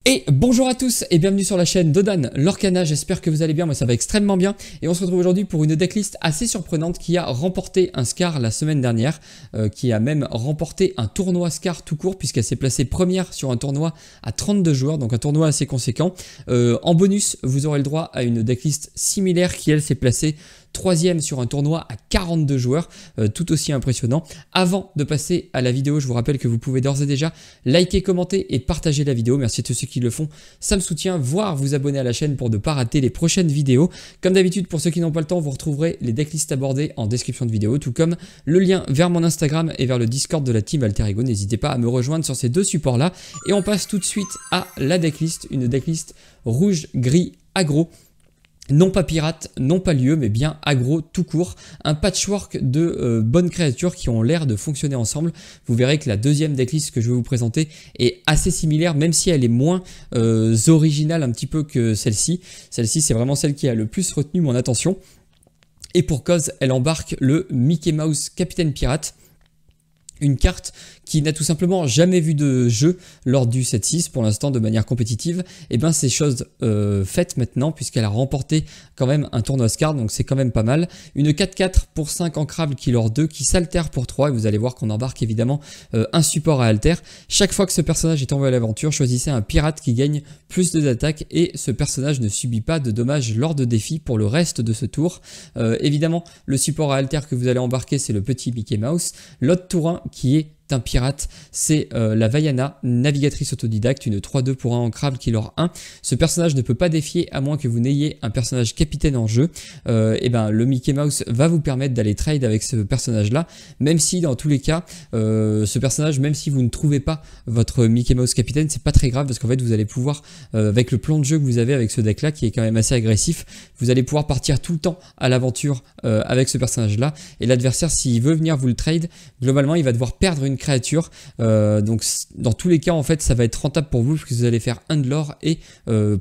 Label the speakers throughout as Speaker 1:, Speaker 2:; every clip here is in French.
Speaker 1: Et bonjour à tous et bienvenue sur la chaîne d'Odan Lorcana, j'espère que vous allez bien, moi ça va extrêmement bien. Et on se retrouve aujourd'hui pour une decklist assez surprenante qui a remporté un Scar la semaine dernière, qui a même remporté un tournoi Scar tout court puisqu'elle s'est placée première sur un tournoi à 32 joueurs, donc un tournoi assez conséquent. En bonus, vous aurez le droit à une decklist similaire qui elle s'est placée troisième sur un tournoi à 42 joueurs, tout aussi impressionnant. Avant de passer à la vidéo, je vous rappelle que vous pouvez d'ores et déjà liker, commenter et partager la vidéo. Merci à tous ceux qui le font, ça me soutient, voire vous abonner à la chaîne pour ne pas rater les prochaines vidéos. Comme d'habitude, pour ceux qui n'ont pas le temps, vous retrouverez les decklists abordées en description de vidéo, tout comme le lien vers mon Instagram et vers le Discord de la team Alter Ego. N'hésitez pas à me rejoindre sur ces deux supports-là. Et on passe tout de suite à la decklist, une decklist rouge, gris, aggro. Non pas pirate, non pas lieu, mais bien aggro tout court. Un patchwork de bonnes créatures qui ont l'air de fonctionner ensemble. Vous verrez que la deuxième decklist que je vais vous présenter est assez similaire, même si elle est moins originale un petit peu que celle-ci. Celle-ci, c'est vraiment celle qui a le plus retenu mon attention. Et pour cause, elle embarque le Mickey Mouse Capitaine Pirate. Une carte qui n'a tout simplement jamais vu de jeu lors du 7-6 pour l'instant de manière compétitive, et bien c'est chose faite maintenant puisqu'elle a remporté quand même un tournoi Scar, donc c'est quand même pas mal. Une 4-4 pour 5 ancrables Killer 2 qui s'altère pour 3 et vous allez voir qu'on embarque évidemment un support à alter. Chaque fois que ce personnage est envoyé à l'aventure, choisissez un pirate qui gagne plus d'attaques et ce personnage ne subit pas de dommages lors de défis pour le reste de ce tour. Évidemment, le support à alter que vous allez embarquer, c'est le petit Mickey Mouse. L'autre tour 1 qui est un pirate, c'est la Vaiana, navigatrice autodidacte, une 3-2 pour 1 ancrable Killer 1. Ce personnage ne peut pas défier à moins que vous n'ayez un personnage capitaine en jeu. Et ben le Mickey Mouse va vous permettre d'aller trade avec ce personnage là, même si dans tous les cas ce personnage, même si vous ne trouvez pas votre Mickey Mouse capitaine, c'est pas très grave parce qu'en fait vous allez pouvoir avec le plan de jeu que vous avez avec ce deck là qui est quand même assez agressif, vous allez pouvoir partir tout le temps à l'aventure avec ce personnage là, et l'adversaire s'il veut venir vous le trade, globalement il va devoir perdre une créature, donc dans tous les cas en fait ça va être rentable pour vous parce que vous allez faire un de l'or et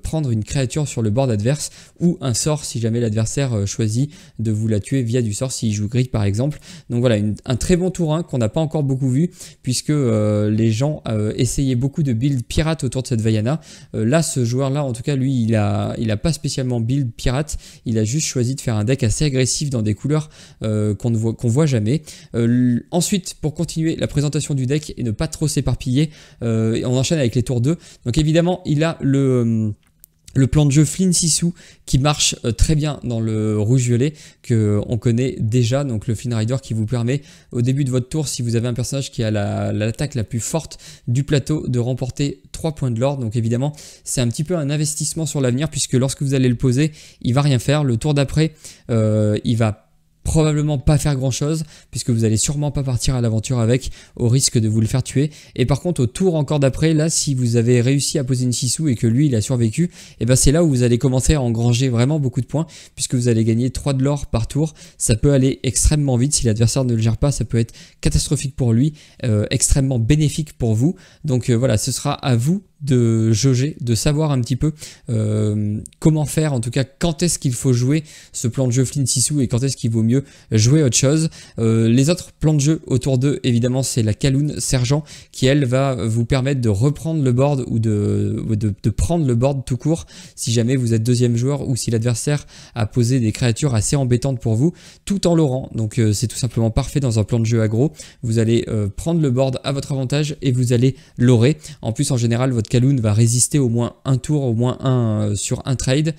Speaker 1: prendre une créature sur le board adverse ou un sort si jamais l'adversaire choisit de vous la tuer via du sort s'il joue grid par exemple. Donc voilà, un très bon tour 1 qu'on n'a pas encore beaucoup vu puisque les gens essayaient beaucoup de build pirate autour de cette Vaiana. Là ce joueur là en tout cas lui il a pas spécialement build pirate, il a juste choisi de faire un deck assez agressif dans des couleurs qu'on voit jamais. Ensuite pour continuer la présentation du deck et ne pas trop s'éparpiller, on enchaîne avec les tours 2. Donc évidemment il a le plan de jeu Flynn Sissou qui marche très bien dans le rouge-violet qu'on connaît déjà, donc le Flynn Rider qui vous permet au début de votre tour, si vous avez un personnage qui a l'attaque la plus forte du plateau, de remporter 3 points de l'or. Donc évidemment c'est un petit peu un investissement sur l'avenir puisque lorsque vous allez le poser il va rien faire. Le tour d'après il va probablement pas faire grand chose puisque vous allez sûrement pas partir à l'aventure avec, au risque de vous le faire tuer. Et par contre au tour encore d'après, là si vous avez réussi à poser une Sissou et que lui il a survécu, et ben c'est là où vous allez commencer à engranger vraiment beaucoup de points puisque vous allez gagner 3 de l'or par tour. Ça peut aller extrêmement vite, si l'adversaire ne le gère pas ça peut être catastrophique pour lui, extrêmement bénéfique pour vous. Donc voilà, ce sera à vous de jauger, de savoir un petit peu comment faire, en tout cas quand est-ce qu'il faut jouer ce plan de jeu Flynn Sissou et quand est-ce qu'il vaut mieux jouer autre chose. Les autres plans de jeu autour d'eux évidemment c'est la Kaloun Sergent qui elle va vous permettre de reprendre le board ou de prendre le board tout court si jamais vous êtes deuxième joueur ou si l'adversaire a posé des créatures assez embêtantes pour vous tout en l'aurant. Donc c'est tout simplement parfait dans un plan de jeu aggro. Vous allez prendre le board à votre avantage et vous allez l'aurer. En plus en général votre Kaloun va résister au moins un tour, au moins un sur un trade,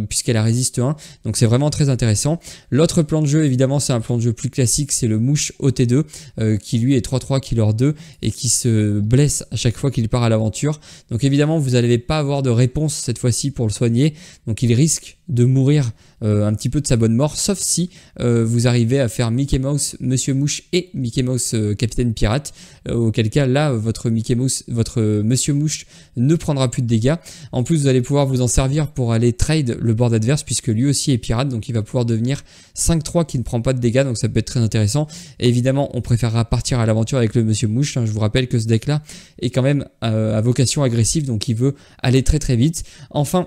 Speaker 1: puisqu'elle a résiste 1, donc c'est vraiment très intéressant. L'autre plan de jeu évidemment c'est un plan de jeu plus classique, c'est le Mouche OT2 qui lui est 3-3 Killer 2 et qui se blesse à chaque fois qu'il part à l'aventure. Donc évidemment vous n'allez pas avoir de réponse cette fois-ci pour le soigner, donc il risque de mourir un petit peu de sa bonne mort, sauf si vous arrivez à faire Mickey Mouse, Monsieur Mouche et Mickey Mouse Capitaine Pirate, auquel cas là votre Mickey Mouse, votre Monsieur Mouche ne prendra plus de dégâts. En plus vous allez pouvoir vous en servir pour aller trade le board adverse puisque lui aussi est pirate, donc il va pouvoir devenir 5-3 qui ne prend pas de dégâts, donc ça peut être très intéressant. Et évidemment on préférera partir à l'aventure avec le Monsieur Mouche, hein. Je vous rappelle que ce deck là est quand même à vocation agressive, donc il veut aller très très vite. Enfin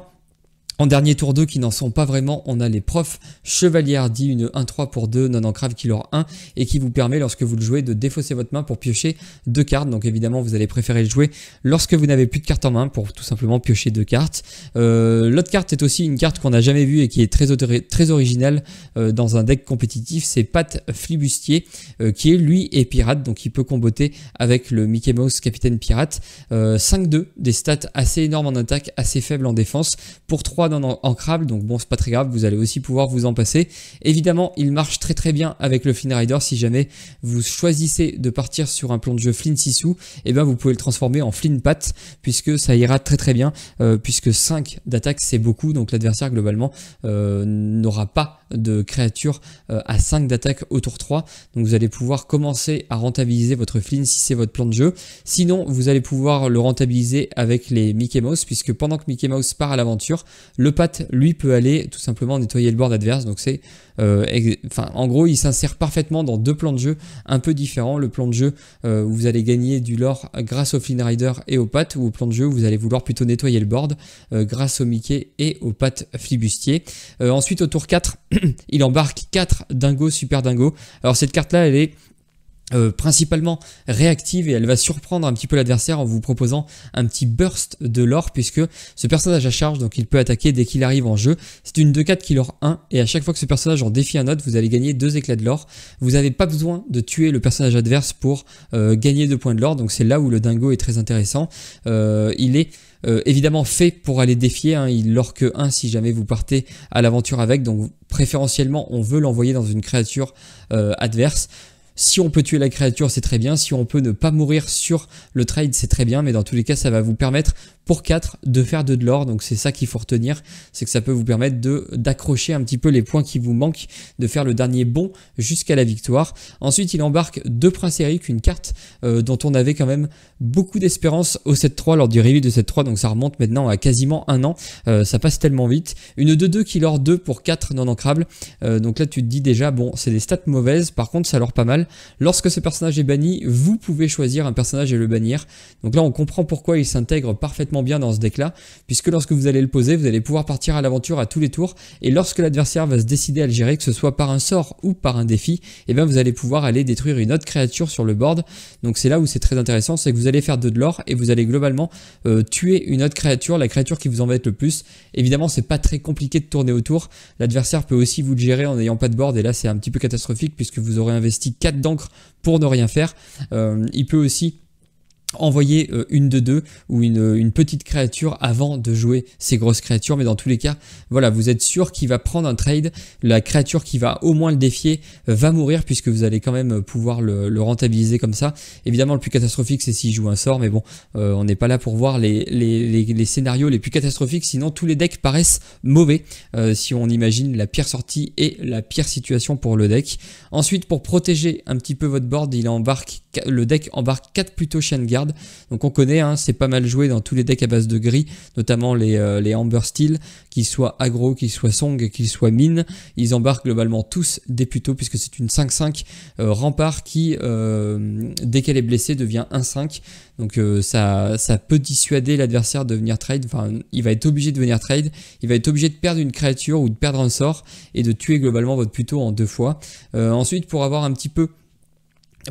Speaker 1: En dernier tour 2 qui n'en sont pas vraiment, on a les profs Chevalier Hardy, une 1-3 pour 2 non ancrave qui leur 1 et qui vous permet lorsque vous le jouez de défausser votre main pour piocher 2 cartes. Donc évidemment vous allez préférer le jouer lorsque vous n'avez plus de cartes en main pour tout simplement piocher 2 cartes. L'autre carte est aussi une carte qu'on n'a jamais vue et qui est très originale dans un deck compétitif, c'est Pat Flibustier qui est lui et pirate, donc il peut comboter avec le Mickey Mouse Capitaine Pirate. 5-2, des stats assez énormes en attaque, assez faibles en défense pour 3 non ancrables, donc bon c'est pas très grave, vous allez aussi pouvoir vous en passer. Évidemment il marche très bien avec le Flynn Rider. Si jamais vous choisissez de partir sur un plan de jeu Flynn Sissou, et ben vous pouvez le transformer en Flynn Pat puisque ça ira très bien, puisque 5 d'attaque c'est beaucoup, donc l'adversaire globalement n'aura pas de créature à 5 d'attaque au tour 3, donc vous allez pouvoir commencer à rentabiliser votre Flynn si c'est votre plan de jeu. Sinon vous allez pouvoir le rentabiliser avec les Mickey Mouse, puisque pendant que Mickey Mouse part à l'aventure, le Pat lui peut aller tout simplement nettoyer le board adverse. Donc c'est en gros il s'insère parfaitement dans 2 plans de jeu un peu différents. Le plan de jeu où vous allez gagner du lore grâce au Flynn Rider et au Pat, ou au plan de jeu où vous allez vouloir plutôt nettoyer le board grâce au Mickey et au Pat Flibustier. Ensuite au tour 4 il embarque 4 dingos super dingos. Alors cette carte là elle est principalement réactive et elle va surprendre un petit peu l'adversaire en vous proposant un petit burst de lore, puisque ce personnage à charge, donc il peut attaquer dès qu'il arrive en jeu. C'est une 2-4 qui lore 1 et à chaque fois que ce personnage en défie un autre, vous allez gagner 2 éclats de lore. Vous n'avez pas besoin de tuer le personnage adverse pour gagner 2 points de lore, donc c'est là où le dingo est très intéressant. Il est évidemment fait pour aller défier, hein, il lore que 1 si jamais vous partez à l'aventure avec, donc préférentiellement on veut l'envoyer dans une créature adverse. Si on peut tuer la créature, c'est très bien. Si on peut ne pas mourir sur le trade, c'est très bien. Mais dans tous les cas, ça va vous permettre pour 4 de faire 2 de l'or. Donc c'est ça qu'il faut retenir. C'est que ça peut vous permettre d'accrocher un petit peu les points qui vous manquent, de faire le dernier bond jusqu'à la victoire. Ensuite, il embarque 2 Princes Eric, une carte dont on avait quand même beaucoup d'espérance au 7-3 lors du reveal de 7-3. Donc ça remonte maintenant à quasiment 1 an. Ça passe tellement vite. Une 2-2 qui lore 2 pour 4 non ancrables. Donc là, tu te dis déjà, bon, c'est des stats mauvaises. Par contre, ça lore pas mal. Lorsque ce personnage est banni, vous pouvez choisir un personnage et le bannir. Donc là, on comprend pourquoi il s'intègre parfaitement bien dans ce deck-là, puisque lorsque vous allez le poser, vous allez pouvoir partir à l'aventure à tous les tours, et lorsque l'adversaire va se décider à le gérer, que ce soit par un sort ou par un défi, et bien vous allez pouvoir aller détruire une autre créature sur le board. Donc c'est là où c'est très intéressant, c'est que vous allez faire 2 de l'or, et vous allez globalement tuer une autre créature, la créature qui vous embête le plus. Évidemment, c'est pas très compliqué de tourner autour. L'adversaire peut aussi vous le gérer en n'ayant pas de board, et là c'est un petit peu catastrophique, puisque vous aurez investi 4 d'encre pour ne rien faire. Il peut aussi envoyer une de 2 ou une petite créature avant de jouer ces grosses créatures, mais dans tous les cas voilà, vous êtes sûr qu'il va prendre un trade. La créature qui va au moins le défier va mourir, puisque vous allez quand même pouvoir le rentabiliser comme ça. Évidemment le plus catastrophique c'est s'il joue un sort, mais bon on n'est pas là pour voir les scénarios les plus catastrophiques, sinon tous les decks paraissent mauvais si on imagine la pire sortie et la pire situation pour le deck. Ensuite, pour protéger un petit peu votre board, le deck embarque 4 plutôt Chain Guard. Donc on connaît, hein, c'est pas mal joué dans tous les decks à base de gris, notamment les Amber Steel, qu'ils soient aggro, qu'ils soient song, qu'ils soient mine. Ils embarquent globalement tous des Pluto, puisque c'est une 5-5 rempart qui, dès qu'elle est blessée, devient 1-5. Donc ça peut dissuader l'adversaire de venir trade. Enfin, il va être obligé de venir trade. Il va être obligé de perdre une créature ou de perdre un sort et de tuer globalement votre Pluto en 2 fois. Ensuite, pour avoir un petit peu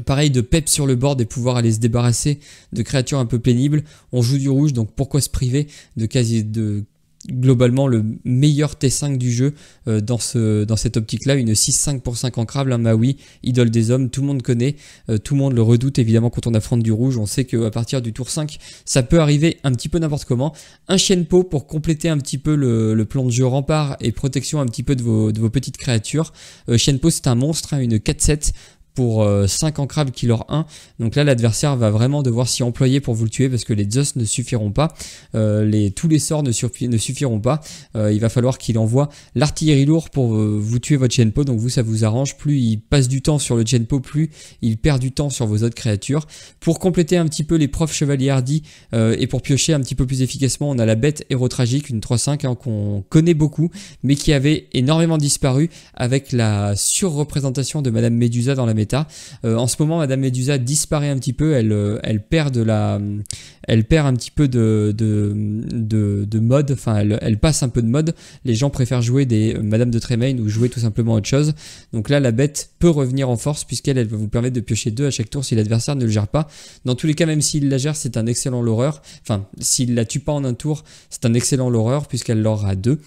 Speaker 1: pareil de pep sur le board et pouvoir aller se débarrasser de créatures un peu pénibles, on joue du rouge, donc pourquoi se priver de globalement le meilleur T5 du jeu dans cette optique là, une 6-5 pour 5 ancrable, un Maui, idole des hommes, tout le monde connaît, tout le monde le redoute évidemment quand on affronte du rouge. On sait qu'à partir du tour 5 ça peut arriver un petit peu n'importe comment. Un Shenpo pour compléter un petit peu le plan de jeu rempart et protection un petit peu de vos petites créatures. Shenpo c'est un monstre, hein, une 4-7 pour 5 ancrables qui leur 1. Donc là l'adversaire va vraiment devoir s'y employer pour vous le tuer, parce que les Zeus ne suffiront pas, tous les sorts ne suffiront pas. Il va falloir qu'il envoie l'artillerie lourde pour vous tuer votre Shenpo. Donc vous, ça vous arrange, plus il passe du temps sur le Shenpo, plus il perd du temps sur vos autres créatures. Pour compléter un petit peu les profs Chevalier Hardy et pour piocher un petit peu plus efficacement, on a la bête héros tragique, une 3-5 hein, qu'on connaît beaucoup mais qui avait énormément disparu avec la surreprésentation de Madame Médusa dans la méta. En ce moment, Madame Medusa disparaît un petit peu, elle perd un petit peu de mode, enfin elle passe un peu de mode. Les gens préfèrent jouer des Madame de Tremaine ou jouer tout simplement autre chose. Donc là, la bête peut revenir en force puisqu'elle va vous permettre de piocher 2 à chaque tour si l'adversaire ne le gère pas. Dans tous les cas, même s'il la gère, c'est un excellent loreur. Enfin, s'il la tue pas en un tour, c'est un excellent loreur puisqu'elle l'aura 2.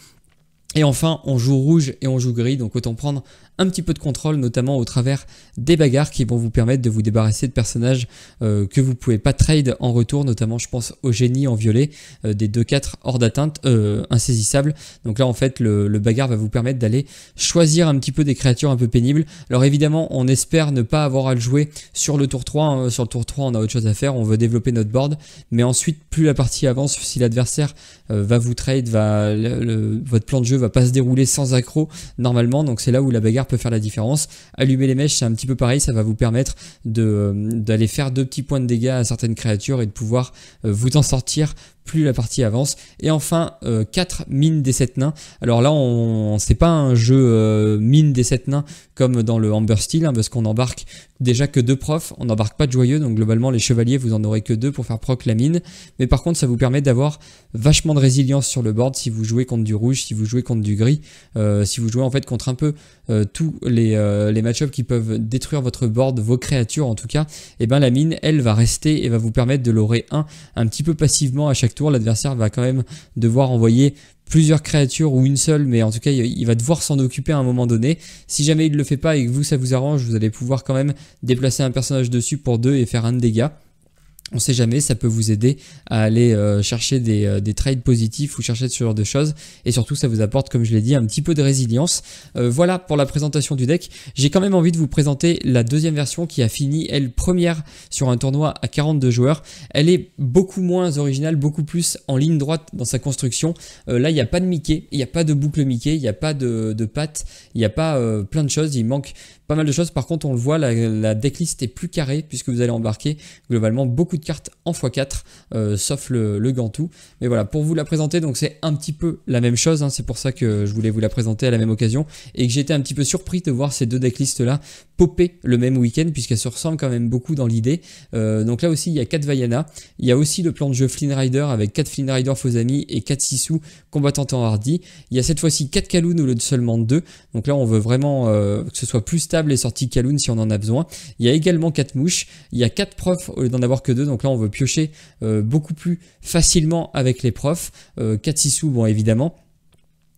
Speaker 1: Et enfin, on joue rouge et on joue gris, donc autant prendre un petit peu de contrôle, notamment au travers des bagarres qui vont vous permettre de vous débarrasser de personnages que vous pouvez pas trade en retour, notamment je pense au génie en violet, des 2-4 hors d'atteinte, insaisissables. Donc là en fait le bagarre va vous permettre d'aller choisir un petit peu des créatures un peu pénibles. Alors évidemment on espère ne pas avoir à le jouer sur le tour 3, hein. Sur le tour 3 on a autre chose à faire, on veut développer notre board, mais ensuite plus la partie avance, si l'adversaire va vous trade, votre plan de jeu va pas se dérouler sans accro normalement, donc c'est là où la bagarre peut faire la différence. Allumer les mèches, c'est un petit peu pareil, ça va vous permettre d'aller faire 2 petits points de dégâts à certaines créatures et de pouvoir vous en sortir plus la partie avance. Et enfin 4 mines des 7 nains. Alors là c'est pas un jeu mine des 7 nains comme dans le Amber Steel, hein, parce qu'on embarque déjà que 2 profs, on n'embarque pas de joyeux, donc globalement les chevaliers vous en aurez que 2 pour faire proc la mine, mais par contre ça vous permet d'avoir vachement de résilience sur le board si vous jouez contre du rouge, si vous jouez contre du gris, si vous jouez en fait contre un peu tous les match-ups qui peuvent détruire votre board, vos créatures en tout cas, et ben la mine elle va rester et va vous permettre de l'aurer un petit peu passivement à chaque tour. L'adversaire va quand même devoir envoyer plusieurs créatures ou une seule, mais en tout cas il va devoir s'en occuper à un moment donné. Si jamais il ne le fait pas et que vous ça vous arrange, vous allez pouvoir quand même déplacer un personnage dessus pour 2 et faire 1 de dégâts. On sait jamais, ça peut vous aider à aller chercher des trades positifs ou chercher ce genre de choses, et surtout ça vous apporte, comme je l'ai dit, un petit peu de résilience. Voilà pour la présentation du deck. J'ai quand même envie de vous présenter la deuxième version qui a fini, elle, première sur un tournoi à 42 joueurs. Elle est beaucoup moins originale, beaucoup plus en ligne droite dans sa construction. Là il n'y a pas de Mickey, il n'y a pas de boucle Mickey, il n'y a pas de pattes, il n'y a pas plein de choses, il manque pas mal de choses. Par contre on le voit, la decklist est plus carrée puisque vous allez embarquer globalement beaucoup de cartes en x4, sauf le Gantou. Mais voilà, pour vous la présenter, donc c'est un petit peu la même chose, hein, c'est pour ça que je voulais vous la présenter à la même occasion, et que j'étais un petit peu surpris de voir ces 2 decklists là popper le même week-end, puisqu'elles se ressemblent quand même beaucoup dans l'idée. Donc là aussi il y a 4 Vaiana, il y a aussi le plan de jeu Flynn Rider avec 4 Flynn Rider faux amis et 4 Sisu combattants en hardy. Il y a cette fois-ci 4 Kaloun au lieu de seulement 2, donc là on veut vraiment que ce soit plus stable les sorties Kaloun si on en a besoin. Il y a également 4 mouches, il y a 4 profs au lieu d'en avoir que 2, donc là on veut piocher beaucoup plus facilement avec les profs. 4 Sisu, bon évidemment.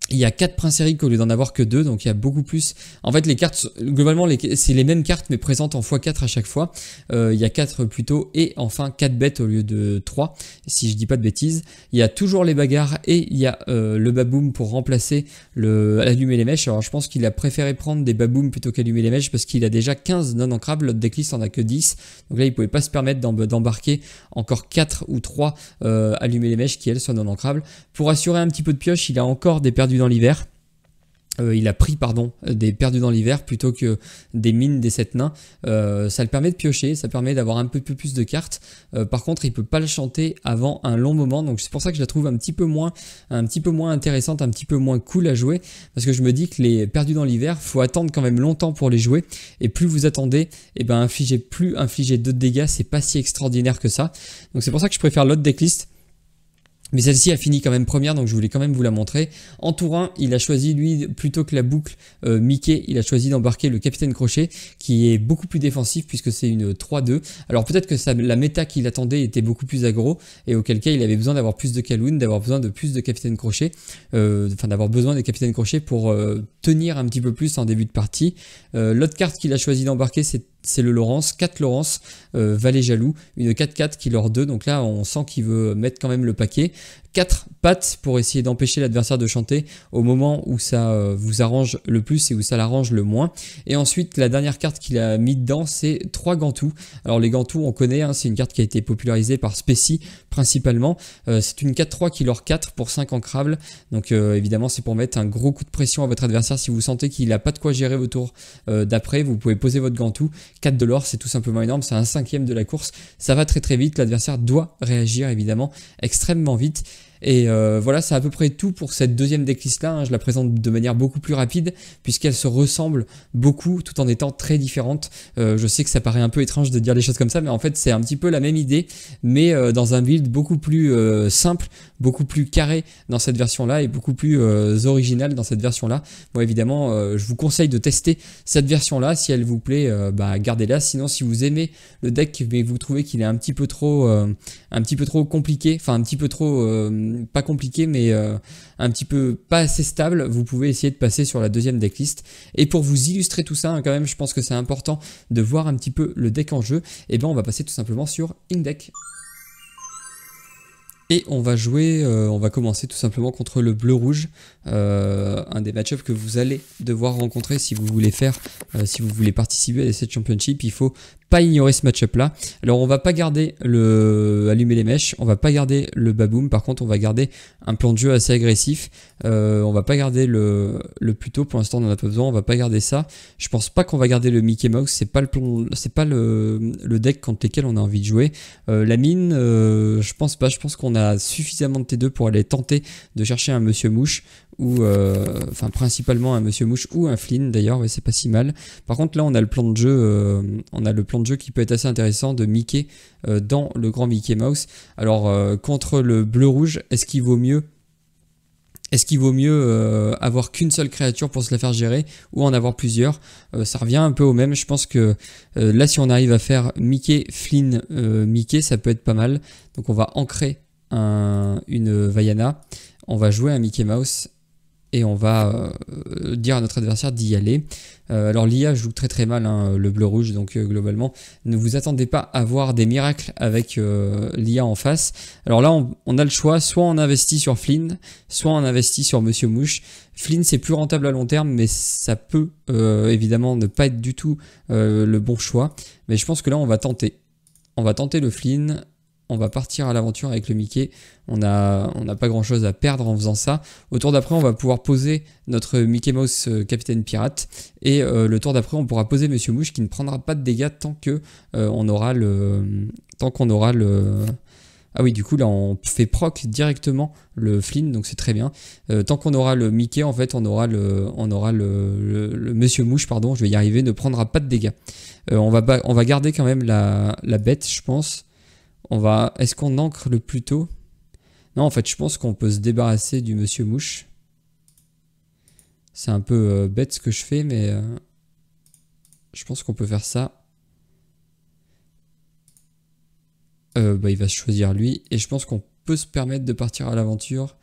Speaker 1: Il y a 4 princes Eric au lieu d'en avoir que 2, donc il y a beaucoup plus. En fait les cartes, globalement c'est les mêmes cartes mais présentes en x4 à chaque fois. Il y a 4 plutôt, et enfin 4 bêtes au lieu de 3, si je dis pas de bêtises. Il y a toujours les bagarres et il y a le baboum pour remplacer allumer les mèches. Alors je pense qu'il a préféré prendre des baboums plutôt qu'allumer les mèches parce qu'il a déjà 15 non ancrables, l'autre decklist en a que 10. Donc là il pouvait pas se permettre d'embarquer encore 4 ou 3 allumer les mèches qui elles sont non ancrables. Pour assurer un petit peu de pioche, il a encore des perdus dans l'hiver. Il a pris des perdus dans l'hiver plutôt que des mines des 7 nains. Ça le permet de piocher, ça permet d'avoir un peu plus de cartes. Par contre il peut pas le chanter avant un long moment, donc c'est pour ça que je la trouve un petit peu moins intéressante, un petit peu moins cool à jouer, parce que je me dis que les perdus dans l'hiver, faut attendre quand même longtemps pour les jouer, et plus vous attendez, et ben infliger 2 de dégâts, c'est pas si extraordinaire que ça. Donc c'est pour ça que je préfère l'autre decklist. Mais celle-ci a fini quand même première, donc je voulais quand même vous la montrer. En tour 1, il a choisi, lui, plutôt que la boucle Mickey, il a choisi d'embarquer le Capitaine Crochet, qui est beaucoup plus défensif puisque c'est une 3-2. Alors peut-être que la méta qu'il attendait était beaucoup plus aggro, et auquel cas il avait besoin d'avoir plus de Kaloun, d'avoir besoin de plus de Capitaine Crochet, d'avoir besoin des Capitaines Crochet pour tenir un petit peu plus en début de partie. L'autre carte qu'il a choisi d'embarquer, c'est le Laurence, 4 Laurence, Valet Jaloux, une 4-4 qui leur 2, donc là on sent qu'il veut mettre quand même le paquet. 4 pattes pour essayer d'empêcher l'adversaire de chanter au moment où ça vous arrange le plus et où ça l'arrange le moins. Et ensuite la dernière carte qu'il a mis dedans, c'est 3 Gantous. Alors les Gantous on connaît, hein, c'est une carte qui a été popularisée par Spécy principalement. C'est une 4-3 qui leur 4 pour 5 ancrables, donc évidemment c'est pour mettre un gros coup de pression à votre adversaire. Si vous sentez qu'il n'a pas de quoi gérer vos tours d'après, vous pouvez poser votre Gantou. 4 de l'or, c'est tout simplement énorme, c'est un 5e de la course, ça va très très vite, l'adversaire doit réagir évidemment extrêmement vite. Et voilà, c'est à peu près tout pour cette deuxième decklist là, hein. Je la présente de manière beaucoup plus rapide puisqu'elle se ressemble beaucoup tout en étant très différente. Je sais que ça paraît un peu étrange de dire des choses comme ça, mais en fait c'est un petit peu la même idée, mais dans un build beaucoup plus simple, beaucoup plus carré dans cette version là et beaucoup plus original dans cette version là. Bon, évidemment, je vous conseille de tester cette version là. Si elle vous plaît, gardez-la. Sinon, si vous aimez le deck mais vous trouvez qu'il est un petit peu trop compliqué, enfin un petit peu trop pas compliqué, mais un petit peu pas assez stable, vous pouvez essayer de passer sur la deuxième decklist. Et pour vous illustrer tout ça, hein, quand même, je pense que c'est important de voir un petit peu le deck en jeu. Et ben on va passer tout simplement sur Inkdeck. Et on va jouer, on va commencer tout simplement contre le bleu-rouge, un des match-ups que vous allez devoir rencontrer si vous voulez si vous voulez participer à l'Essai Championship. Il faut pas ignorer ce match-up là. Alors on va pas garder allumer les mèches, on va pas garder le baboom, par contre on va garder un plan de jeu assez agressif. On va pas garder le Pluto, pour l'instant on en a pas besoin, on va pas garder ça. Je pense pas qu'on va garder le Mickey Mouse, c'est pas le deck contre lequel on a envie de jouer. La mine, je pense pas, je pense qu'on a suffisamment de T2 pour aller tenter de chercher un Monsieur Mouche, ou principalement un Monsieur Mouche ou un Flynn d'ailleurs, ouais, c'est pas si mal. Par contre là on a le plan de jeu, qui peut être assez intéressant de Mickey dans le grand Mickey Mouse. Alors contre le bleu-rouge, est-ce qu'il vaut mieux avoir qu'une seule créature pour se la faire gérer ou en avoir plusieurs? Ça revient un peu au même. Je pense que là si on arrive à faire Mickey, Flynn, Mickey, ça peut être pas mal. Donc on va ancrer une Vaiana, on va jouer un Mickey Mouse et on va dire à notre adversaire d'y aller. Alors l'IA joue très très mal, hein, le bleu-rouge, donc globalement ne vous attendez pas à voir des miracles avec l'IA en face. Alors là on a le choix, soit on investit sur Flynn, soit on investit sur Monsieur Mouche. Flynn c'est plus rentable à long terme, mais ça peut évidemment ne pas être du tout le bon choix. Mais je pense que là on va tenter le Flynn. On va partir à l'aventure avec le Mickey. On n'a pas grand chose à perdre en faisant ça. Au tour d'après, on va pouvoir poser notre Mickey Mouse Capitaine Pirate. Et le tour d'après, on pourra poser Monsieur Mouche qui ne prendra pas de dégâts tant qu'on aura le. Ah oui, du coup, là, on fait proc directement le Flynn, donc c'est très bien. Tant qu'on aura le Mickey, en fait, on aura le Monsieur Mouche, pardon, je vais y arriver, ne prendra pas de dégâts. On va garder quand même la bête, je pense. Est-ce qu'on ancre le Pluto? Non, en fait, je pense qu'on peut se débarrasser du Monsieur Mouche. C'est un peu bête ce que je fais, mais je pense qu'on peut faire ça. Il va se choisir lui. Et je pense qu'on peut se permettre de partir à l'aventure.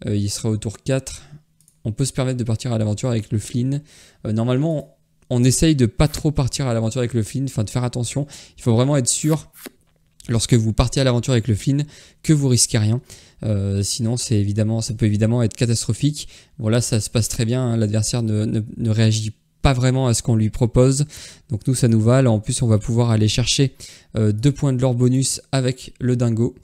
Speaker 1: Il sera au tour 4. On peut se permettre de partir à l'aventure avec le Flynn. Normalement, on essaye de pas trop partir à l'aventure avec le Flynn, enfin de faire attention. Il faut vraiment être sûr, lorsque vous partez à l'aventure avec le Flynn, que vous risquez rien. Sinon ça peut évidemment être catastrophique. Voilà, ça se passe très bien, hein. L'adversaire ne réagit pas vraiment à ce qu'on lui propose. Donc nous ça nous va. Là en plus on va pouvoir aller chercher 2 points de l'or bonus avec le dingo,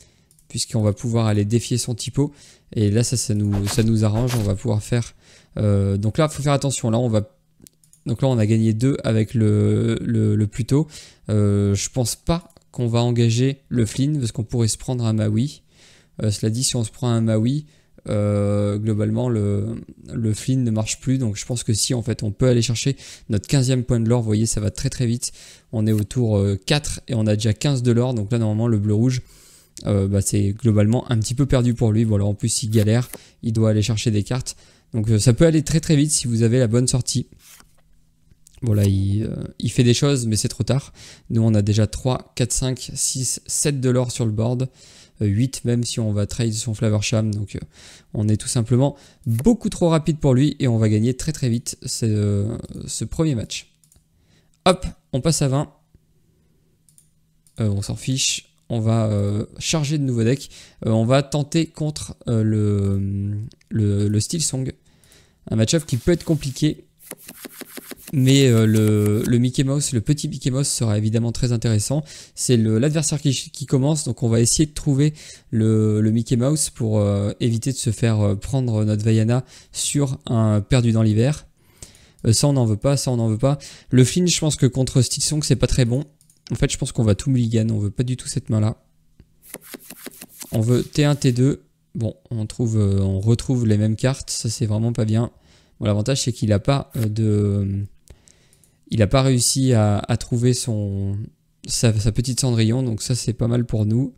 Speaker 1: puisqu'on va pouvoir aller défier son typo. Et là ça nous arrange. On va pouvoir faire... donc là il faut faire attention. Donc là on a gagné 2 avec le Pluto. Je pense pas qu'on va engager le Flynn parce qu'on pourrait se prendre un Maui. Cela dit, si on se prend un Maui, globalement le Flynn ne marche plus. Donc je pense que si en fait on peut aller chercher notre 15e point de l'or, vous voyez ça va très très vite. On est au tour 4 et on a déjà 15 de l'or. Donc là normalement le bleu-rouge c'est globalement un petit peu perdu pour lui. Voilà, en plus il galère, il doit aller chercher des cartes. Donc ça peut aller très très vite si vous avez la bonne sortie. Voilà, il fait des choses, mais c'est trop tard. Nous, on a déjà 3, 4, 5, 6, 7 de l'or sur le board. 8 même si on va trade son Flavorsham. Donc, on est tout simplement beaucoup trop rapide pour lui et on va gagner très très vite ce premier match. Hop, on passe à 20. On s'en fiche. On va charger de nouveaux decks. On va tenter contre le Steel Song. Un match-up qui peut être compliqué. Mais le Mickey Mouse, le petit Mickey Mouse sera évidemment très intéressant. C'est l'adversaire qui commence, donc on va essayer de trouver le Mickey Mouse pour éviter de se faire prendre notre Vaiana sur un perdu dans l'hiver. Ça on n'en veut pas, ça on n'en veut pas. Le Flynn, je pense que contre Steel Song c'est pas très bon. En fait je pense qu'on va tout mulligan, on veut pas du tout cette main là. On veut T1, T2 Bon, on retrouve les mêmes cartes, ça c'est vraiment pas bien. Bon, l'avantage c'est qu'il n'a pas il n'a pas réussi à trouver sa petite Cendrillon, donc ça c'est pas mal pour nous.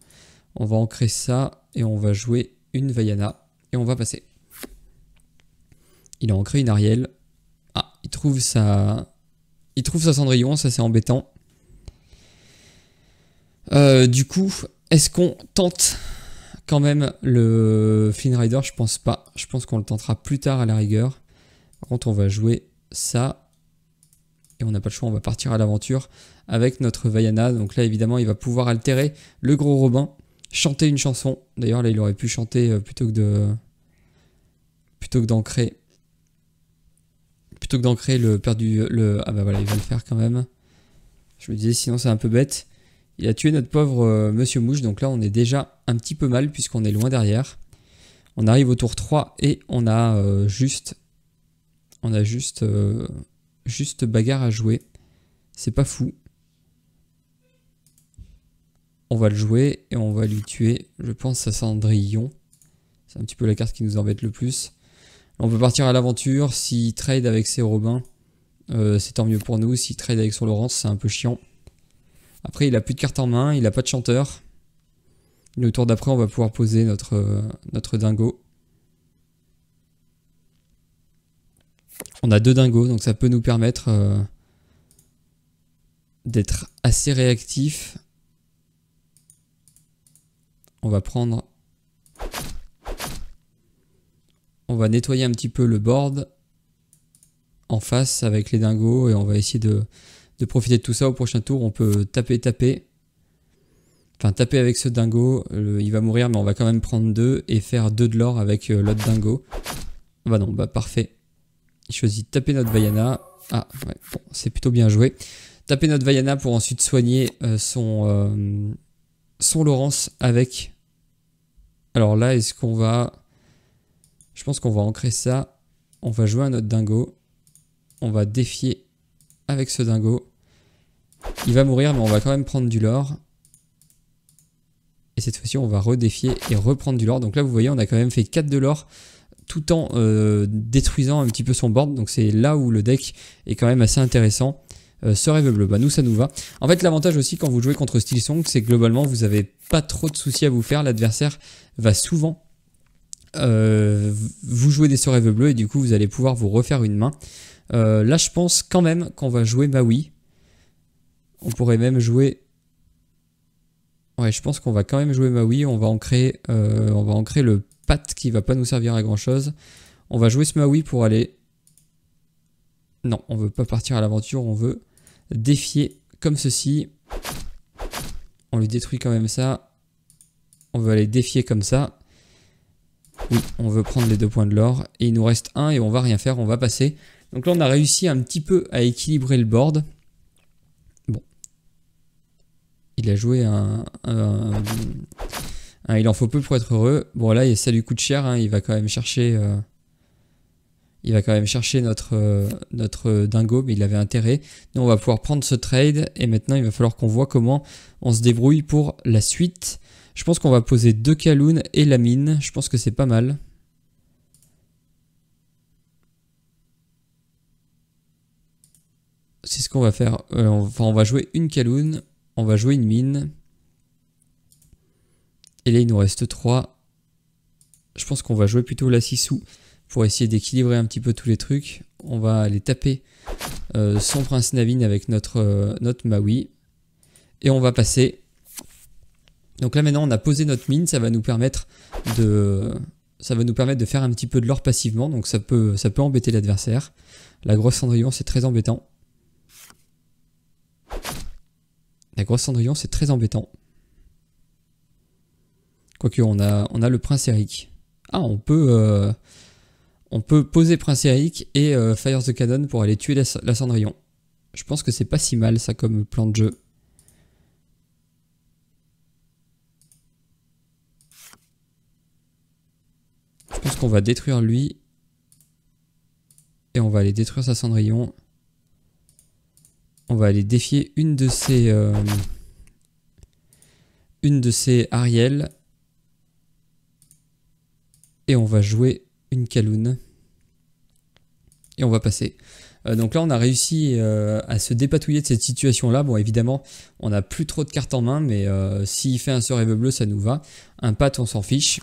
Speaker 1: On va ancrer ça et on va jouer une Vaiana et on va passer. Il a ancré une Ariel. Ah, il trouve sa Cendrillon, ça c'est embêtant. Du coup, est-ce qu'on tente quand même le Flynn Rider? Je pense pas. Je pense qu'on le tentera plus tard à la rigueur. Par contre, on va jouer ça. Et on n'a pas le choix, on va partir à l'aventure avec notre Vaiana. Donc là, évidemment, il va pouvoir altérer le gros Robin, chanter une chanson. D'ailleurs, là, il aurait pu chanter plutôt que d'ancrer. Plutôt que d'ancrer le perdu. Ah bah voilà, il va le faire quand même. Je me disais, sinon c'est un peu bête. Il a tué notre pauvre Monsieur Mouche. Donc là, on est déjà un petit peu mal puisqu'on est loin derrière. On arrive au tour 3 et on a juste bagarre à jouer. C'est pas fou. On va le jouer et on va lui tuer, je pense, sa Cendrillon. C'est un petit peu la carte qui nous embête le plus. On peut partir à l'aventure. S'il trade avec ses Robins, c'est tant mieux pour nous. S'il trade avec son Laurence, c'est un peu chiant. Après, il a plus de cartes en main, il a pas de chanteur. Le tour d'après, on va pouvoir poser notre dingo. On a 2 dingos, donc ça peut nous permettre d'être assez réactif. On va prendre... On va nettoyer un petit peu le board en face avec les dingos et on va essayer de profiter de tout ça. Au prochain tour, on peut taper. Enfin, taper avec ce dingo. Il va mourir, mais on va quand même prendre 2 et faire 2 de l'or avec l'autre dingo. Bah non, bah parfait. Il choisit de taper notre Vaiana. Ah, ouais, bon, c'est plutôt bien joué. Taper notre Vaiana pour ensuite soigner son Laurence avec... Alors là, est-ce qu'on va... Je pense qu'on va ancrer ça. On va jouer à notre dingo. On va défier avec ce dingo. Il va mourir, mais on va quand même prendre du lore. Et cette fois-ci, on va redéfier et reprendre du lore. Donc là, vous voyez, on a quand même fait 4 de lore tout en détruisant un petit peu son board. Donc c'est là où le deck est quand même assez intéressant. Ce rêve bleu, bah nous ça nous va. En fait, l'avantage aussi quand vous jouez contre Steelsong, c'est que globalement, vous n'avez pas trop de soucis à vous faire. L'adversaire va souvent vous jouer des rêve bleu et du coup, vous allez pouvoir vous refaire une main. Là, je pense quand même qu'on va jouer Maui. On pourrait même jouer... Ouais, je pense qu'on va quand même jouer Maui. On va ancrer le Pat qui va pas nous servir à grand chose. On va jouer ce Maui pour aller... Non, on veut pas partir à l'aventure. On veut défier comme ceci. On lui détruit quand même ça. On veut aller défier comme ça. Oui, on veut prendre les 2 points de l'or. Et il nous reste 1 et on va rien faire. On va passer. Donc là, on a réussi un petit peu à équilibrer le board. Bon. Il a joué il en faut peu pour être heureux. Bon là, ça lui coûte cher. Hein, il va quand même chercher notre dingo, mais il avait intérêt. Nous, on va pouvoir prendre ce trade. Et maintenant, il va falloir qu'on voit comment on se débrouille pour la suite. Je pense qu'on va poser 2 Kaloun et la mine. Je pense que c'est pas mal. C'est ce qu'on va faire. On va jouer une Kaloun. On va jouer une mine. Et là, il nous reste 3. Je pense qu'on va jouer plutôt la Sissou pour essayer d'équilibrer un petit peu tous les trucs. On va aller taper son Prince Navin avec notre Maui. Et on va passer. Donc là, maintenant, on a posé notre mine. Ça va nous permettre de faire un petit peu de l'or passivement. Donc ça peut embêter l'adversaire. La grosse Cendrillon, c'est très embêtant. La grosse Cendrillon, c'est très embêtant. Quoique, on a le Prince Eric. Ah, on peut poser Prince Eric et Fire the Cannon pour aller tuer la Cendrillon. Je pense que c'est pas si mal, ça, comme plan de jeu. Je pense qu'on va détruire lui. Et on va aller détruire sa Cendrillon. On va aller défier une de ses Ariel. Et on va jouer une Kaloun. Et on va passer. Donc là, on a réussi à se dépatouiller de cette situation-là. Bon, évidemment, on n'a plus trop de cartes en main, mais s'il fait un sort rêve bleu, ça nous va. Un pat, on s'en fiche.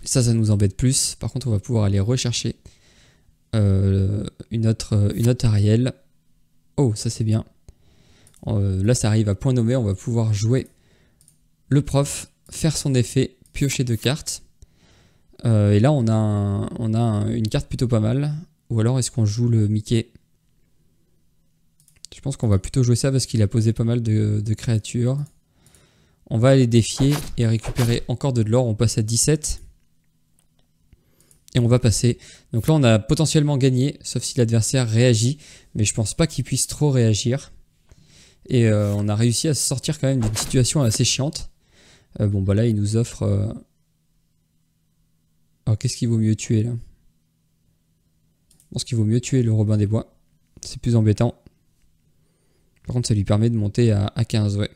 Speaker 1: Ça nous embête plus. Par contre, on va pouvoir aller rechercher une autre Ariel. Oh, ça c'est bien. Là, ça arrive à point nommé. On va pouvoir jouer le prof, faire son effet, piocher 2 cartes. Et là, on a une carte plutôt pas mal. Ou alors, est-ce qu'on joue le Mickey? Je pense qu'on va plutôt jouer ça parce qu'il a posé pas mal de créatures. On va aller défier et récupérer encore de l'or. On passe à 17. Et on va passer. Donc là, on a potentiellement gagné, sauf si l'adversaire réagit. Mais je pense pas qu'il puisse trop réagir. Et on a réussi à se sortir quand même d'une situation assez chiante. Bon, bah là, il nous offre... Alors, qu'est-ce qu'il vaut mieux tuer, là? Je pense qu'il vaut mieux tuer le Robin des Bois. C'est plus embêtant. Par contre, ça lui permet de monter à 15, ouais.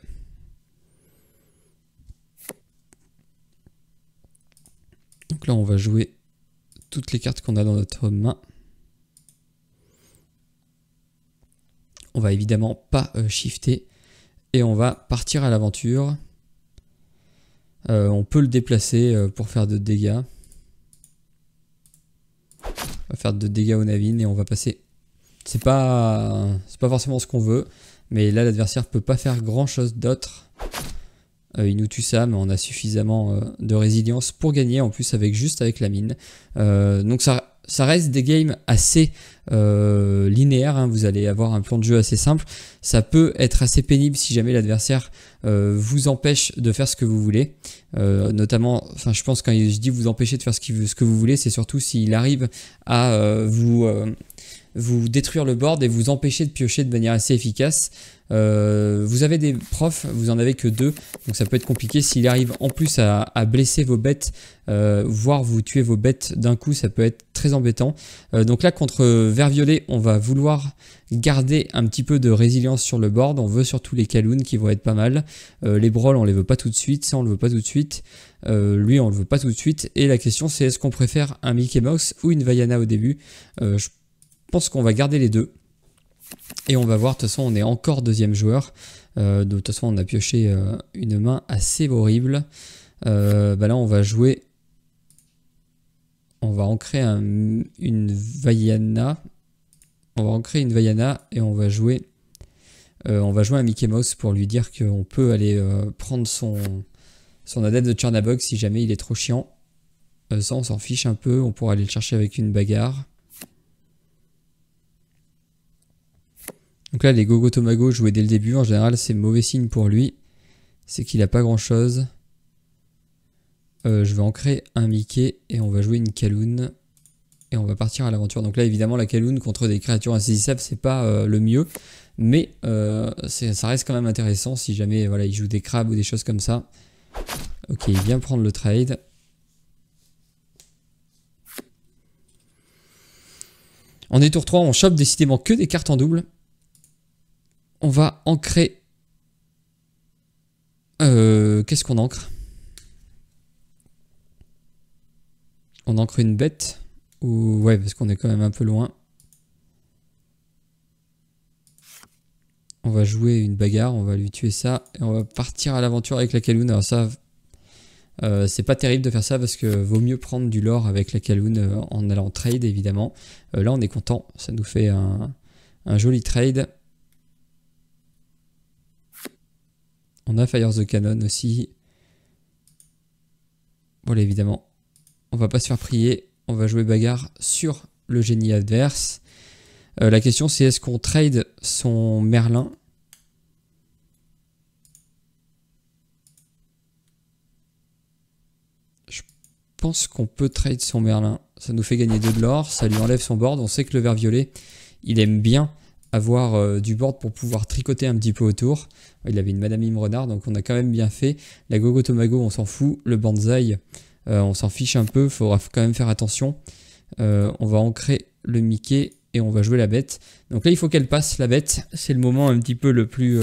Speaker 1: Donc là, on va jouer toutes les cartes qu'on a dans notre main. On va évidemment pas shifter. Et on va partir à l'aventure. On peut le déplacer pour faire de dégâts. On va faire de dégâts au Navine et on va passer. C'est pas forcément ce qu'on veut. Mais là, l'adversaire peut pas faire grand chose d'autre. Il nous tue ça, mais on a suffisamment de résilience pour gagner. En plus, juste avec la mine. Donc ça reste des games assez linéaires. Hein. Vous allez avoir un plan de jeu assez simple. Ça peut être assez pénible si jamais l'adversaire vous empêche de faire ce que vous voulez. Notamment, enfin, je pense quand je dis vous empêcher de faire ce que vous voulez, c'est surtout s'il arrive à vous détruire le board et vous empêcher de piocher de manière assez efficace. Vous avez des profs, vous en avez que 2, donc ça peut être compliqué. S'il arrive en plus à blesser vos bêtes, voire vous tuer vos bêtes d'un coup, ça peut être très embêtant. Donc là, contre vert violet, on va vouloir garder un petit peu de résilience sur le board. On veut surtout les Kaloun qui vont être pas mal. Les Brolls, on les veut pas tout de suite. Ça, on le veut pas tout de suite. Lui, on le veut pas tout de suite. Et la question, c'est est-ce qu'on préfère un Mickey Mouse ou une Vaiana au début? Je pense qu'on va garder les deux. Et on va voir, de toute façon, on est encore deuxième joueur. De toute façon, on a pioché une main assez horrible. Là, on va jouer. On va ancrer une Vaiana. On va ancrer une Vaiana et on va jouer un Mickey Mouse pour lui dire qu'on peut aller prendre son adepte de Chernabog si jamais il est trop chiant. Ça, on s'en fiche un peu. On pourra aller le chercher avec une bagarre. Donc là, les Gogotomago joués dès le début, en général, c'est mauvais signe pour lui. C'est qu'il n'a pas grand-chose. Je vais ancrer un Mickey et on va jouer une Kaloun. Et on va partir à l'aventure. Donc là, évidemment, la Kaloun contre des créatures insaisissables, c'est pas le mieux. Mais ça reste quand même intéressant si jamais voilà, il joue des crabes ou des choses comme ça. Ok, il vient prendre le trade. En est tour 3, on chope décidément que des cartes en double. On va ancrer... Qu'est-ce qu'on ancre? On ancre une bête? Ou... Ouais, parce qu'on est quand même un peu loin. On va jouer une bagarre, on va lui tuer ça. Et on va partir à l'aventure avec la Kaloun. Alors ça... c'est pas terrible de faire ça parce que vaut mieux prendre du lore avec la Kaloun en allant trade évidemment. Là on est content, ça nous fait un joli trade. On a Fire the Cannon aussi. Voilà évidemment, on va pas se faire prier, on va jouer bagarre sur le génie adverse. La question c'est est-ce qu'on trade son Merlin? Je pense qu'on peut trade son Merlin. Ça nous fait gagner 2 de l'or, ça lui enlève son board. On sait que le vert violet, il aime bien avoir du board pour pouvoir tricoter un petit peu autour. Il avait une Madame Mime Renard, donc on a quand même bien fait. La Gogotomago, on s'en fout. Le Banzai, on s'en fiche un peu. Il faudra quand même faire attention. On va ancrer le Mickey et on va jouer la bête. Donc là, il faut qu'elle passe, la bête. C'est le moment un petit peu le plus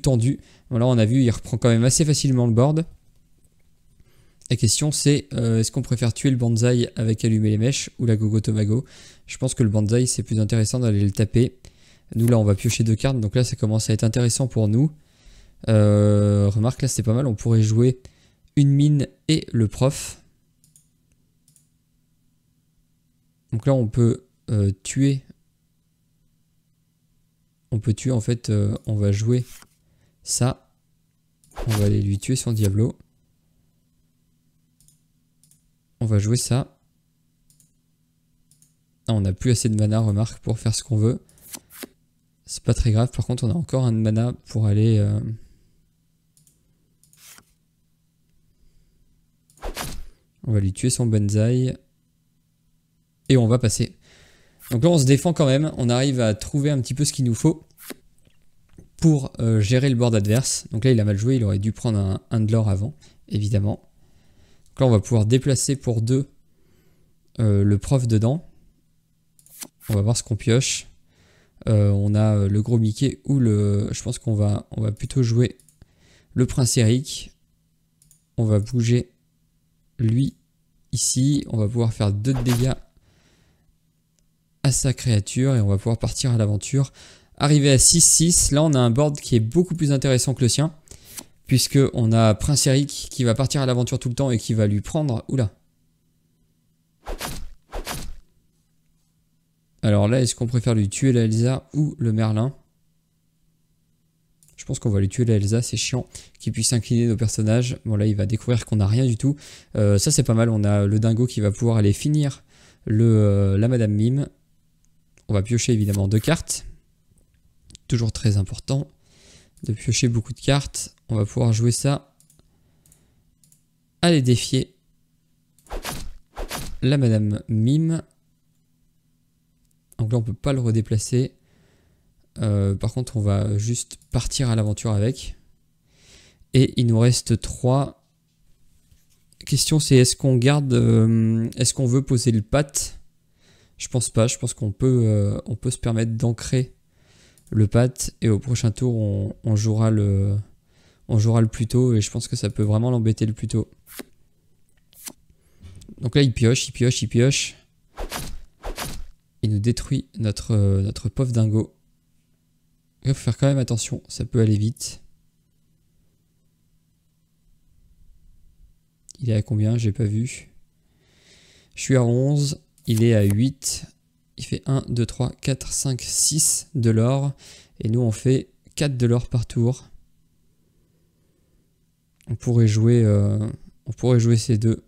Speaker 1: tendu. Voilà, on a vu, il reprend quand même assez facilement le board. La question c'est est-ce qu'on préfère tuer le bonsaï avec allumer les mèches ou la Gogo Tomago? Je pense que le bonsaï c'est plus intéressant d'aller le taper. Nous là on va piocher 2 cartes, donc là ça commence à être intéressant pour nous. Remarque là c'est pas mal, on pourrait jouer une mine et le prof. Donc là on peut tuer. On peut tuer en fait, on va jouer ça. On va aller lui tuer son Diablo. On va jouer ça. Ah, on n'a plus assez de mana, remarque, pour faire ce qu'on veut. C'est pas très grave, par contre on a encore un mana pour aller... On va lui tuer son bonsaï. Et on va passer. Donc là on se défend quand même, on arrive à trouver un petit peu ce qu'il nous faut pour gérer le board adverse. Donc là il a mal joué, il aurait dû prendre un de l'or avant, évidemment. Donc là on va pouvoir déplacer pour 2 le prof dedans. On va voir ce qu'on pioche. On a le gros Mickey ou le... Je pense qu'on va plutôt jouer le prince Eric. On va bouger lui ici. On va pouvoir faire 2 de dégâts à sa créature et on va pouvoir partir à l'aventure. Arrivé à 6-6, là on a un board qui est beaucoup plus intéressant que le sien. Puisque on a Prince Eric qui va partir à l'aventure tout le temps et qui va lui prendre... Oula. Alors là, est-ce qu'on préfère lui tuer la Elsa ou le Merlin? Je pense qu'on va lui tuer la Elsa, c'est chiant qu'il puisse incliner nos personnages. Bon là, il va découvrir qu'on n'a rien du tout. Ça c'est pas mal, on a le dingo qui va pouvoir aller finir la Madame Mime. On va piocher évidemment 2 cartes. Toujours très important de piocher beaucoup de cartes. On va pouvoir jouer ça. Aller défier la Madame Mime. Donc là on peut pas le redéplacer. Par contre on va juste partir à l'aventure avec. Et il nous reste 3. Question c'est est-ce qu'on garde... est-ce qu'on veut poser le pat? Je pense pas, je pense qu'on peut, se permettre d'ancrer le pat. Et au prochain tour on jouera le plus tôt. Et je pense que ça peut vraiment l'embêter le plus tôt. Donc là il pioche, il pioche, il pioche. Il nous détruit notre pauvre dingo. Il faut faire quand même attention, ça peut aller vite. Il est à combien? J'ai pas vu. Je suis à 11, il est à 8. Il fait 1, 2, 3, 4, 5, 6 de l'or. Et nous on fait 4 de l'or par tour. On pourrait jouer ces 2.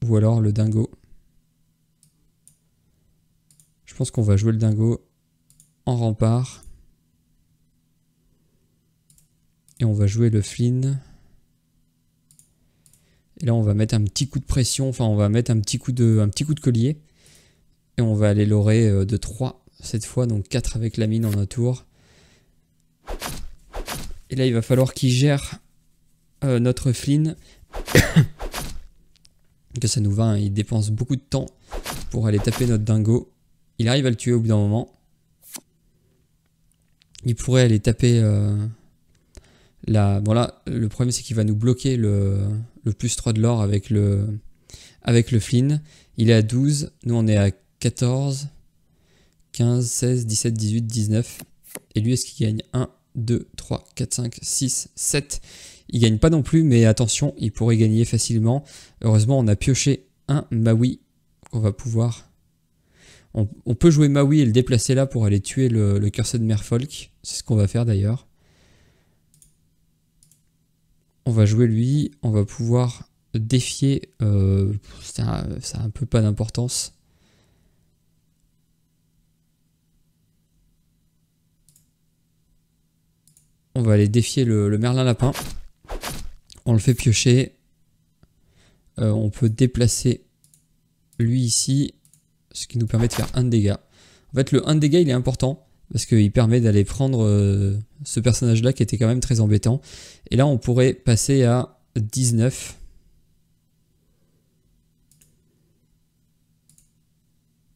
Speaker 1: Ou alors le dingo. Je pense qu'on va jouer le dingo en rempart. Et on va jouer le Flynn. Et là on va mettre un petit coup de pression, enfin on va mettre un petit coup de collier. Et on va aller l'orer de 3 cette fois, donc 4 avec la mine en un tour. Et là il va falloir qu'il gère notre Flynn. Que ça nous va, hein, il dépense beaucoup de temps pour aller taper notre dingo. Il arrive à le tuer au bout d'un moment. Il pourrait aller taper Bon là, le problème c'est qu'il va nous bloquer le plus 3 de l'or avec le Flynn. Il est à 12, nous on est à 14, 15, 16, 17, 18, 19. Et lui, est-ce qu'il gagne 1, 2, 3, 4, 5, 6, 7? Il gagne pas non plus, mais attention, il pourrait gagner facilement. Heureusement, on a pioché un Maui qu'on va pouvoir... On peut jouer Maui et le déplacer là pour aller tuer le Cursed Merfolk. C'est ce qu'on va faire d'ailleurs. On va jouer lui, on va pouvoir défier... ça a un peu pas d'importance. On va aller défier le Merlin Lapin. On le fait piocher. On peut déplacer lui ici, ce qui nous permet de faire 1 de dégâts. En fait, le 1 de dégâts, il est important, parce qu'il permet d'aller prendre ce personnage-là qui était quand même très embêtant. Et là, on pourrait passer à 19.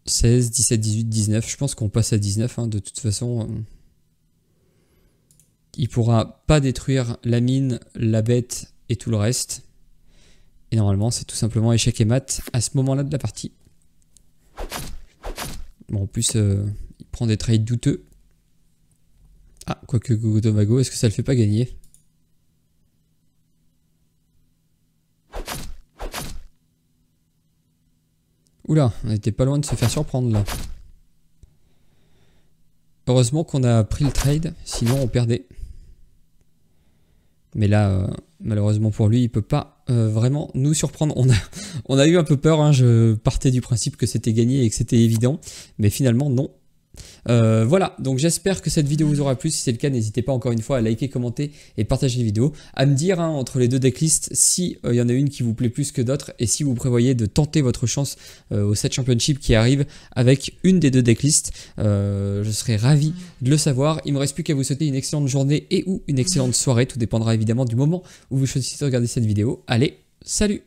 Speaker 1: 16, 17, 18, 19. Je pense qu'on passe à 19, hein, de toute façon... il pourra pas détruire la mine, la bête et tout le reste. Et normalement, c'est tout simplement échec et mat à ce moment-là de la partie. Bon, en plus, il prend des trades douteux. Ah, quoique Gogotomago, est-ce que ça le fait pas gagner? Oula, on était pas loin de se faire surprendre là. Heureusement qu'on a pris le trade, sinon on perdait. Mais là, malheureusement pour lui, il peut pas vraiment nous surprendre. On a eu un peu peur, hein, je partais du principe que c'était gagné et que c'était évident. Mais finalement, non. Voilà, donc j'espère que cette vidéo vous aura plu. Si c'est le cas, n'hésitez pas encore une fois à liker, commenter et partager la vidéo. À me dire entre les deux decklists si il y en a une qui vous plaît plus que d'autres et si vous prévoyez de tenter votre chance au Set Championship qui arrive avec une des deux decklists. Je serais ravi de le savoir. Il me reste plus qu'à vous souhaiter une excellente journée et ou une excellente soirée. Tout dépendra évidemment du moment où vous choisissez de regarder cette vidéo. Allez, salut!